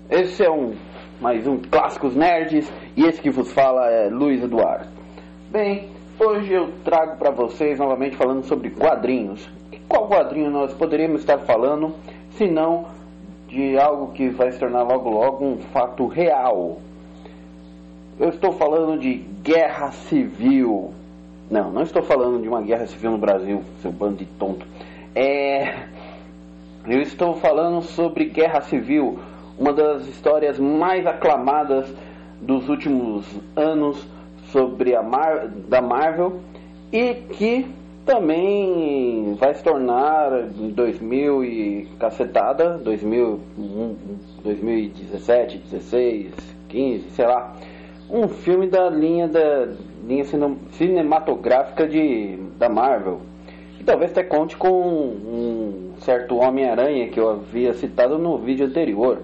Esse é mais um Clássicos Nerds e esse que vos fala é Luiz Eduardo. Bem, hoje eu trago para vocês novamente falando sobre quadrinhos. E qual quadrinho nós poderíamos estar falando, se não de algo que vai se tornar logo logo um fato real? Eu estou falando de guerra civil. Não estou falando de uma guerra civil no Brasil, seu bando de tonto. Eu estou falando sobre guerra civil, uma das histórias mais aclamadas dos últimos anos sobre da Marvel, e que também vai se tornar em 2000 e cacetada, 2017, 16, 15, sei lá, um filme da linha cinematográfica da Marvel, que talvez até conte com um certo Homem-Aranha que eu havia citado no vídeo anterior.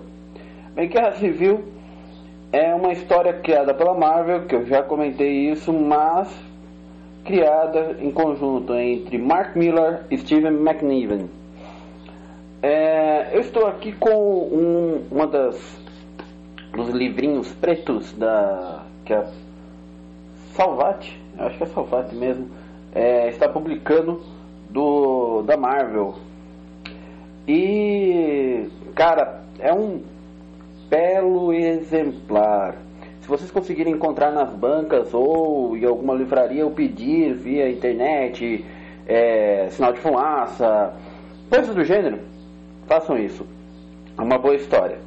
Bem, Guerra Civil é uma história criada pela Marvel, que eu já comentei isso, mas criada em conjunto entre Mark Millar e Steven McNiven. Eu estou aqui com uma dos livrinhos pretos que a Salvat, eu acho que é Salvat mesmo, está publicando da Marvel. E, cara, é um belo exemplar. Se vocês conseguirem encontrar nas bancas ou em alguma livraria ou pedir via internet, sinal de fumaça, coisas do gênero, façam isso. É uma boa história.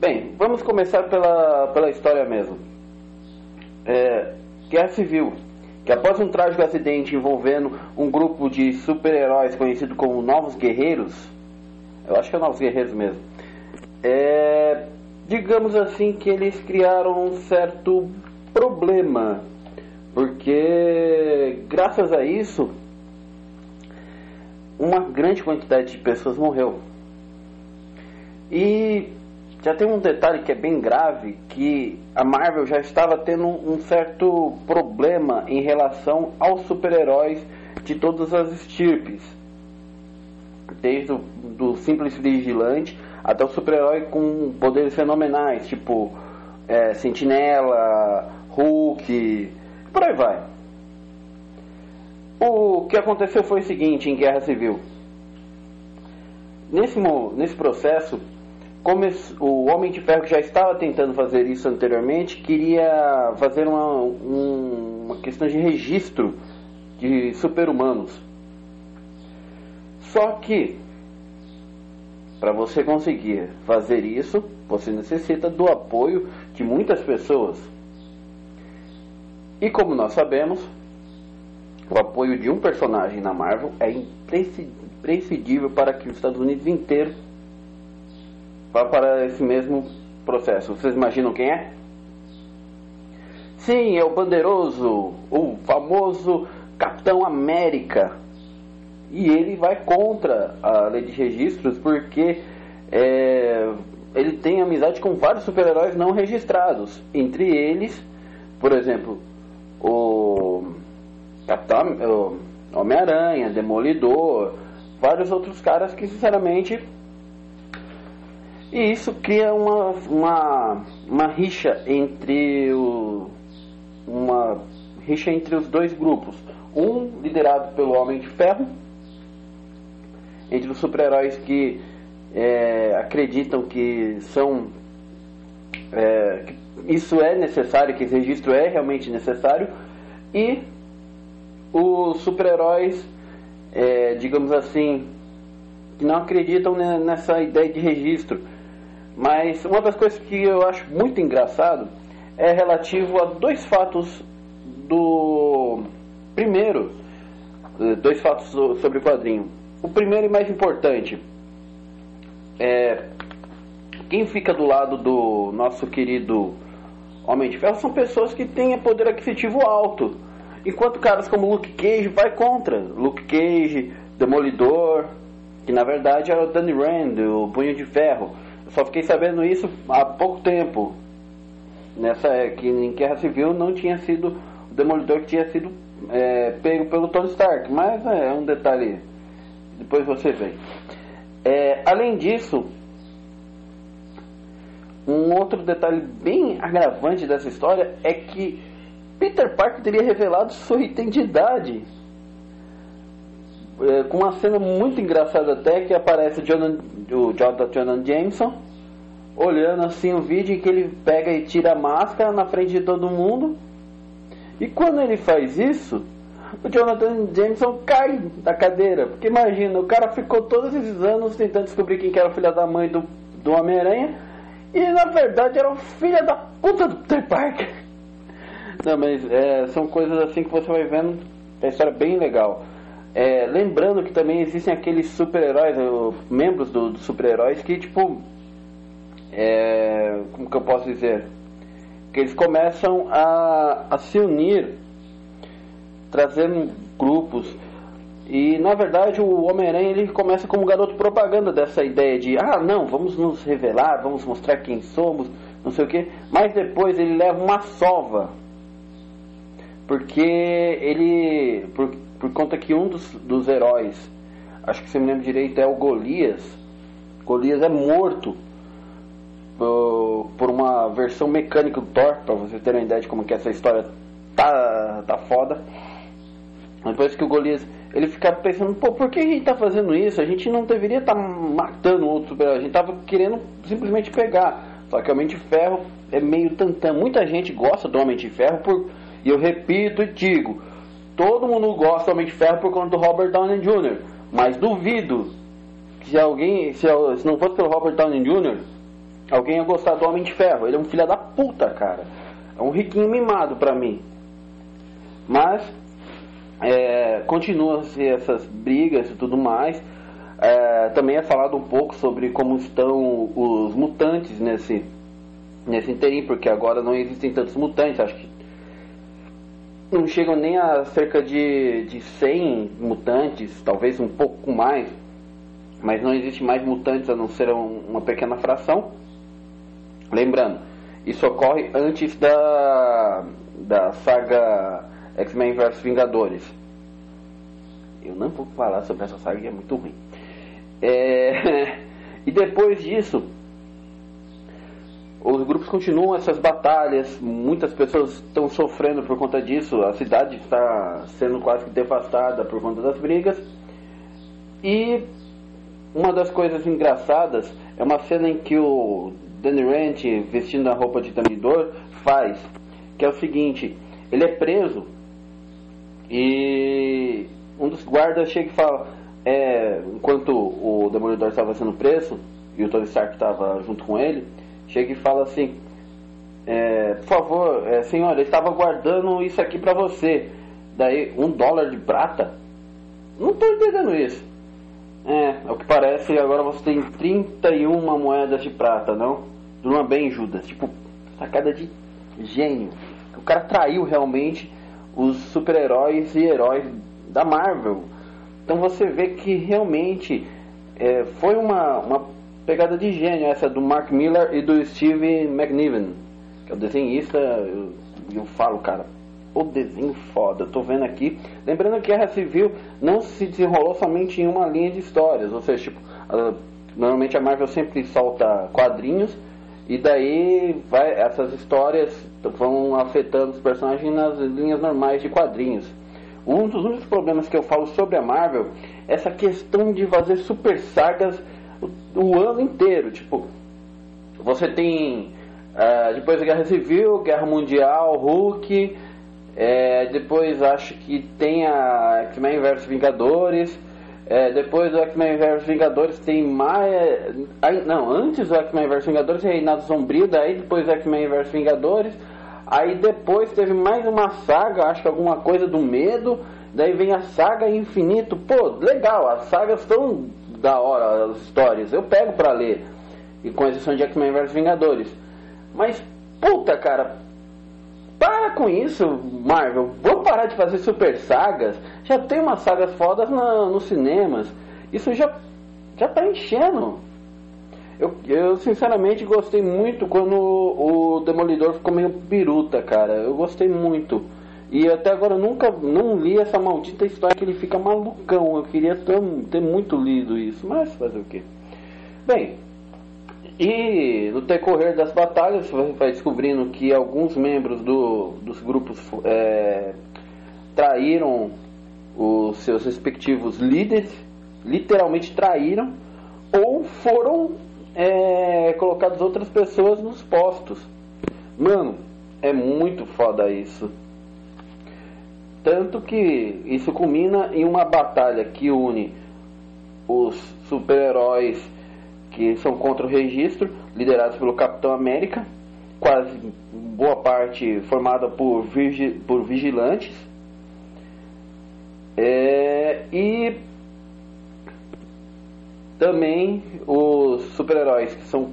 Bem, vamos começar pela história mesmo. Guerra Civil, que após um trágico acidente envolvendo um grupo de super-heróis conhecido como Novos Guerreiros, eu acho que é Novos Guerreiros mesmo, digamos assim que eles criaram um certo problema, porque graças a isso uma grande quantidade de pessoas morreu. E já tem um detalhe que é bem grave, que a Marvel já estava tendo um certo problema em relação aos super-heróis de todas as estirpes, desde do simples vigilante até o super-herói com poderes fenomenais, tipo Sentinela, Hulk, por aí vai. O que aconteceu foi o seguinte em Guerra Civil. Nesse processo, o Homem de Ferro, que já estava tentando fazer isso anteriormente, queria fazer uma questão de registro de super-humanos. Só que, para você conseguir fazer isso, você necessita do apoio de muitas pessoas. E como nós sabemos, o apoio de um personagem na Marvel é imprescindível para que os Estados Unidos inteiro vá para esse mesmo processo. Vocês imaginam quem é? Sim, é o Poderoso, o famoso Capitão América. E ele vai contra a lei de registros porque ele tem amizade com vários super-heróis não registrados. Entre eles, por exemplo, o Homem-Aranha, Demolidor, vários outros caras que, sinceramente... E isso cria uma rixa entre os dois grupos. Um liderado pelo Homem de Ferro, entre os super-heróis que acreditam que isso é necessário, que esse registro é realmente necessário, e os super-heróis, digamos assim, que não acreditam nessa ideia de registro. Mas uma das coisas que eu acho muito engraçado é relativo a dois fatos dois fatos sobre o quadrinho. O primeiro e mais importante quem fica do lado do nosso querido Homem de Ferro são pessoas que têm poder aquisitivo alto, enquanto caras como Luke Cage vai contra. Luke Cage, Demolidor, que na verdade era o Danny Rand, o Punho de Ferro. Eu só fiquei sabendo isso há pouco tempo, que em Guerra Civil não tinha sido o Demolidor que tinha sido pego pelo Tony Stark, mas é um detalhe, depois você vê. Além disso, um outro detalhe bem agravante dessa história é que Peter Parker teria revelado sua identidade. Com uma cena muito engraçada até, que aparece o Jonathan Jameson olhando assim o vídeo em que ele pega e tira a máscara na frente de todo mundo. E quando ele faz isso, o Jonathan Jameson cai da cadeira. Porque imagina, o cara ficou todos esses anos tentando descobrir quem que era o filho da mãe do Homem-Aranha, e na verdade era o filho da puta do Peter Parker. Não, mas são coisas assim que você vai vendo, é uma história bem legal. Lembrando que também existem aqueles super-heróis, membros dos super-heróis que tipo, como que eu posso dizer, que eles começam a se unir, trazendo grupos. E na verdade o Homem-Aranha ele começa como garoto propaganda dessa ideia de não, vamos nos revelar, vamos mostrar quem somos, não sei o que. Mas depois ele leva uma sova, porque ele, por conta que um dos heróis, acho que se me lembro direito, é o Golias. Golias é morto por uma versão mecânica do Thor, pra você ter uma ideia de como que essa história tá foda. Depois que o Golias, ele fica pensando, por que a gente tá fazendo isso? A gente não deveria estar matando outro super-herói, a gente tava querendo simplesmente pegar. Só que o Homem de Ferro é meio tantã. Muita gente gosta do Homem de Ferro e eu repito e digo, todo mundo gosta do Homem de Ferro por conta do Robert Downey Jr. Mas duvido que se não fosse pelo Robert Downey Jr., alguém ia gostar do Homem de Ferro. Ele é um filho da puta, cara. É um riquinho mimado pra mim. Mas continua-se essas brigas e tudo mais. Também é falado um pouco sobre como estão os mutantes nesse interim, porque agora não existem tantos mutantes. Acho que não chegam nem a cerca de 100 mutantes, talvez um pouco mais, mas não existe mais mutantes a não ser uma pequena fração. Lembrando, isso ocorre antes da saga X-Men vs Vingadores. Eu não vou falar sobre essa saga, que é muito ruim. E depois disso, os grupos continuam essas batalhas, muitas pessoas estão sofrendo por conta disso, a cidade está sendo quase que devastada por conta das brigas. E uma das coisas engraçadas é uma cena em que o Danny Rand, vestindo a roupa de Demolidor, faz, que é o seguinte: ele é preso e um dos guardas chega e fala, enquanto o Demolidor estava sendo preso e o Tony Stark estava junto com ele, chega e fala assim, por favor, senhor, eu estava guardando isso aqui pra você. Daí, $1 de prata? Não estou entendendo isso. Ao que parece, agora você tem 31 moedas de prata, não? Durma bem, Judas. Tipo, sacada de gênio. O cara traiu realmente os super-heróis e heróis da Marvel. Então você vê que realmente foi uma pegada de gênio essa do Mark Millar e do Steve McNiven, que é o desenhista. Eu falo, cara, o desenho foda. Eu tô vendo aqui, lembrando que a Guerra Civil não se desenrolou somente em uma linha de histórias, ou seja, tipo, normalmente a Marvel sempre solta quadrinhos e daí essas histórias vão afetando os personagens nas linhas normais de quadrinhos. Um dos únicos problemas que eu falo sobre a Marvel é essa questão de fazer super sagas o ano inteiro. Tipo, você tem depois da Guerra Civil, Guerra Mundial, Hulk, depois acho que tem a X-Men vs Vingadores, depois do X-Men vs Vingadores tem mais... antes do X-Men vs Vingadores tem Reinado Sombrio, daí depois do X-Men vs Vingadores, aí depois teve mais uma saga, acho que alguma coisa do medo, daí vem a saga Infinito. Pô, legal, as sagas estão da hora, as histórias, eu pego pra ler, e com exceção de X-Men vs Vingadores. Mas, puta, cara, para com isso, Marvel. Vou parar de fazer super sagas. Já tem umas sagas fodas nos cinemas. Isso já tá enchendo. Eu sinceramente gostei muito quando o Demolidor ficou meio biruta, cara. Eu gostei muito. E até agora eu não li essa maldita história que ele fica malucão. Eu queria ter muito lido isso, mas fazer o quê? Bem, E no decorrer das batalhas você vai descobrindo que alguns membros dos grupos traíram os seus respectivos líderes, literalmente traíram, ou foram colocadas outras pessoas nos postos. Mano, é muito foda isso. Tanto que isso culmina em uma batalha que une os super-heróis que são contra o registro, liderados pelo Capitão América, quase boa parte formada por vigilantes, e também os super-heróis que são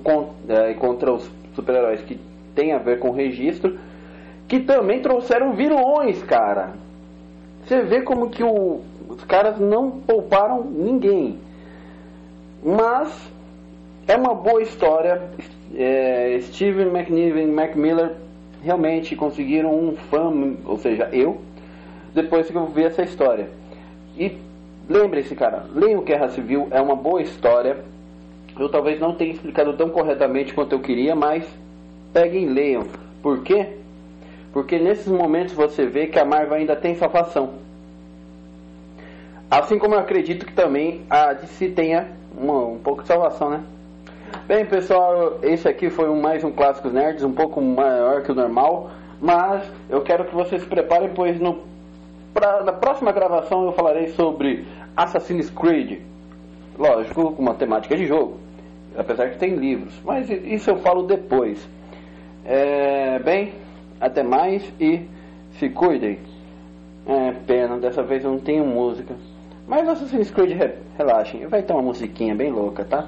contra os super-heróis que tem a ver com o registro, que também trouxeram vilões, cara. Você vê como que os caras não pouparam ninguém. Mas é uma boa história. Steven McNiven e Mac Miller realmente conseguiram um fã, ou seja, eu, depois que eu vi essa história. E lembre-se, cara, leiam Guerra Civil, é uma boa história. Eu talvez não tenha explicado tão corretamente quanto eu queria, mas peguem e leiam. Por quê? Porque nesses momentos você vê que a Marvel ainda tem salvação. Assim como eu acredito que também a DC tenha um pouco de salvação, né? Bem, pessoal, esse aqui foi mais um Clássicos Nerds, um pouco maior que o normal, mas eu quero que vocês se preparem, pois na próxima gravação eu falarei sobre Assassin's Creed. Lógico, com uma temática de jogo, apesar que tem livros, mas isso eu falo depois. Bem, até mais e se cuidem. Pena, dessa vez eu não tenho música, mas Assassin's Creed, relaxem, vai ter uma musiquinha bem louca, tá?